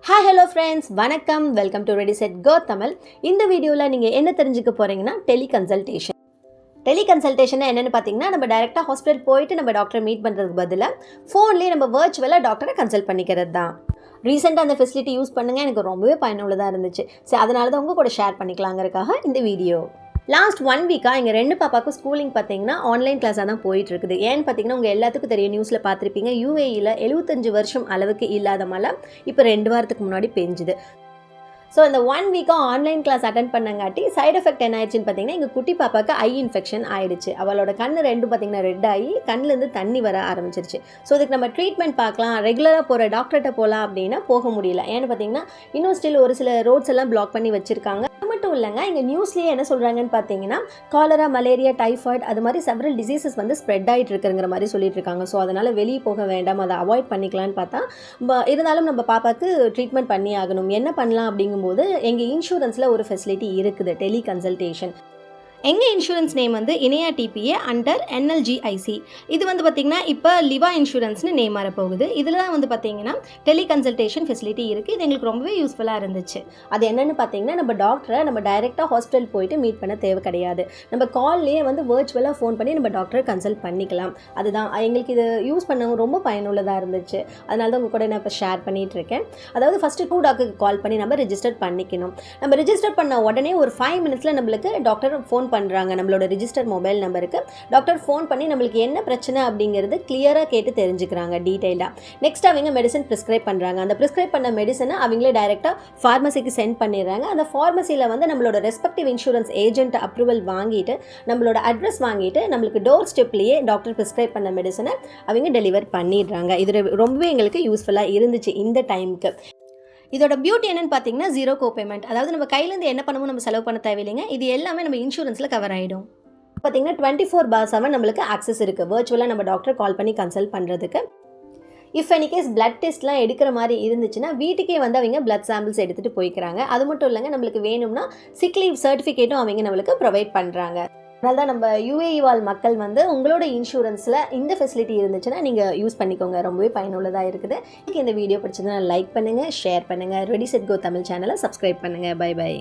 Hi hello friends, வணக்கம், welcome to Ready Set Go Tamil. இந்த வீடியோவில் நீங்கள் என்ன தெரிஞ்சுக்க போகிறீங்கன்னா டெலிகன்சல்டேஷன். டெலிகன்சல்டேஷன் என்னென்னு பார்த்தீங்கன்னா நம்ம டைரெக்டாக ஹாஸ்பிட்டல் போயிட்டு நம்ம டாக்டரை மீட் பண்ணுறதுக்கு பதிலாக ஃபோன்லேயே நம்ம வர்ச்சுவலாக டாக்டரை கன்சல்ட் பண்ணிக்கிறது தான். ரீசெண்டாக அந்த ஃபெசிலிட்டி யூஸ் பண்ணுங்கள், எனக்கு ரொம்பவே பயனுள்ளதாக இருந்துச்சு. சரி, அதனால தான் உங்கள் கூட ஷேர் பண்ணிக்கலாங்கிறதுக்காக இந்த வீடியோ. லாஸ்ட் 1 வீக்காக எங்கள் 2 பாப்பாவுக்கும் ஸ்கூலிங் பார்த்தீங்கன்னா ஆன்லைன் கிளாஸாக தான் போயிட்டுருக்குது. ஏன்னு பார்த்தீங்கன்னா உங்கள் எல்லாத்துக்கும் தெரியும், நியூஸில் பார்த்துருப்பீங்க, யூஏஇயில் 75 வருஷம் அளவுக்கு இல்லாத மழை இப்போ 2 வாரத்துக்கு முன்னாடி பெஞ்சுது. ஸோ இந்த 1 வீக்காக ஆன்லைன் கிளாஸ் அட்டன் பண்ணங்காட்டி சைட் எஃபெக்ட் என்ன ஆயிடுச்சுன்னு பார்த்தீங்கன்னா எங்கள் குட்டி பாப்பாவுக்கு ஐ இன்ஃபெக்ஷன் ஆயிடுச்சு. அவளோட கண் ரெண்டும் பார்த்தீங்கன்னா ரெட் ஆகி கண்ணிலேருந்து தண்ணி வர ஆரம்பிச்சிருச்சு. ஸோ இதுக்கு நம்ம ட்ரீட்மெண்ட் பார்க்கலாம், ரெகுலராக போகிற டாக்டர்கிட்ட போகலாம் அப்படின்னா போக முடியல. ஏன்னு பார்த்தீங்கன்னா இன்னும் ஸ்டில் ஒரு சில ரோட்ஸ் எல்லாம் பிளாக் பண்ணி வச்சுருக்காங்க. மட்டும் இல்லைங்க, இங்கே நியூஸ்லேயே என்ன சொல்கிறாங்கன்னு பார்த்தீங்கன்னா காலரா, மலேரியா, டைஃபாய்டு அது மாதிரி செவரல் டிசீசஸ் வந்து ஸ்ப்ரெட் ஆகிட்டு இருக்குங்கிற மாதிரி சொல்லிட்டு இருக்காங்க. ஸோ அதனால் வெளியே போக வேண்டாம், அதை அவாய்ட் பண்ணிக்கலான்னு பார்த்தா இருந்தாலும் நம்ம பாப்பாவுக்கு ட்ரீட்மெண்ட் பண்ணி ஆகணும். என்ன பண்ணலாம் அப்படிங்கும்போது எங்கள் இன்சூரன்ஸில் ஒரு ஃபெசிலிட்டி இருக்குது, டெலி கன்சல்டேஷன். எங்கள் இன்சூரன்ஸ் நேம் வந்து இணையா டிபிஏ அண்டர் என்எல்ஜிஐசி. இது வந்து பார்த்திங்கன்னா இப்போ லிவா இன்சூரன்ஸ்னு நேம் மாற போகுது. இதில் தான் வந்து பார்த்திங்கன்னா டெலி கன்சல்டேஷன் ஃபெசிலிட்டி இருக்குது. இது எங்களுக்கு ரொம்பவே யூஸ்ஃபுல்லாக இருந்துச்சு. அது என்னென்னு பார்த்தீங்கன்னா நம்ம டாக்டரை நம்ம டைரெக்டாக ஹாஸ்பிட்டல் போயிட்டு மீட் பண்ண தேவை கிடையாது. நம்ம கால்லேயே வந்து வர்ச்சுவலாக ஃபோன் பண்ணி நம்ம டாக்டரை கன்சல்ட் பண்ணிக்கலாம். அதுதான் எங்களுக்கு இது யூஸ் பண்ண ரொம்ப பயனுள்ளதாக இருந்துச்சு. அதனால தான் உங்கள் கூட நான் இப்போ ஷேர் பண்ணிகிட்டு இருக்கேன். அதாவது ஃபஸ்ட்டு 2 டாக்டருக்கு கால் பண்ணி நம்ம ரிஜிஸ்டர் பண்ணிக்கணும். நம்ம ரிஜிஸ்டர் பண்ண உடனே ஒரு 5 மினிட்ஸில் நம்மளுக்கு டாக்டர் ஃபோன் பண்ணுறாங்க. நம்மளோட ரிஜிஸ்டர் மொபைல் நம்பருக்கு டாக்டர் ஃபோன் பண்ணி நம்மளுக்கு என்ன பிரச்சனை அப்படிங்கிறது கிளியராக கேட்டு தெரிஞ்சுக்கிறாங்க டீட்டெயிலாக. நெக்ஸ்ட் அவங்க மெடிசன் ப்ரிஸ்கிரைப் பண்ணுறாங்க. அந்த ப்ரிஸ்கிரைப் பண்ண மெடிசனை அவங்களே டைரெக்டாக ஃபார்மசிக்கு சென்ட் பண்ணிடுறாங்க. அந்த ஃபார்மசியில் வந்து நம்மளோட ரெஸ்பெக்டிவ் இன்சூரன்ஸ் ஏஜென்ட் அப்ரூவல் வாங்கிட்டு நம்மளோட அட்ரஸ் வாங்கிட்டு நம்மளுக்கு டோர் ஸ்டெப்லேயே டாக்டர் ப்ரிஸ்கிரைப் பண்ண மெடிசனை அவங்க டெலிவர் பண்ணிடுறாங்க. இது ரொம்பவே எங்களுக்கு யூஸ்ஃபுல்லாக இருந்துச்சு இந்த டைமுக்கு. இதோட பியூட்டி என்னன்னு பார்த்தீங்கன்னா 0 கோபேமெண்ட். அதாவது நம்ம கையிலேருந்து என்ன பண்ணமோ நம்ம செலவு பண்ண தேவையில்லைங்க. இது எல்லாமே நம்ம இன்சூரன்ஸில் கவர் ஆகிடும். பார்த்தீங்கன்னா 24/7 நம்மளுக்கு ஆக்சஸ் இருக்குது வர்ச்சுவலாக நம்ம டாக்டர் கால் பண்ணி கன்சல்ட் பண்ணுறதுக்கு. இஃப் எனி கேஸ் பிளட் டெஸ்ட்லாம் எடுக்கிற மாதிரி இருந்துச்சுன்னா வீட்டுக்கே வந்து அவங்க பிளட் சாம்பிள்ஸ் எடுத்துகிட்டு போய்க்கிறாங்க. அது மட்டும் இல்லைங்க, நம்மளுக்கு வேணும்னா சிக் லீவ் சர்டிஃபிகேட்டும் அவங்க நம்மளுக்கு ப்ரொவைட் பண்ணுறாங்க. அதனால தான் நம்ம யூஏஇ வாழ் மக்கள் வந்து உங்களோட இன்சூரன்ஸில் இந்த ஃபெசிலிட்டி இருந்துச்சுன்னா நீங்கள் யூஸ் பண்ணிக்கோங்க, ரொம்பவே பயனுள்ளதாக இருக்குது. இந்த வீடியோ பிடிச்சதுன்னா லைக் பண்ணுங்கள், ஷேர் பண்ணுங்கள், ரெடி செட் கோ தமிழ் சேனலை சப்ஸ்கிரைப் பண்ணுங்கள். Bye by.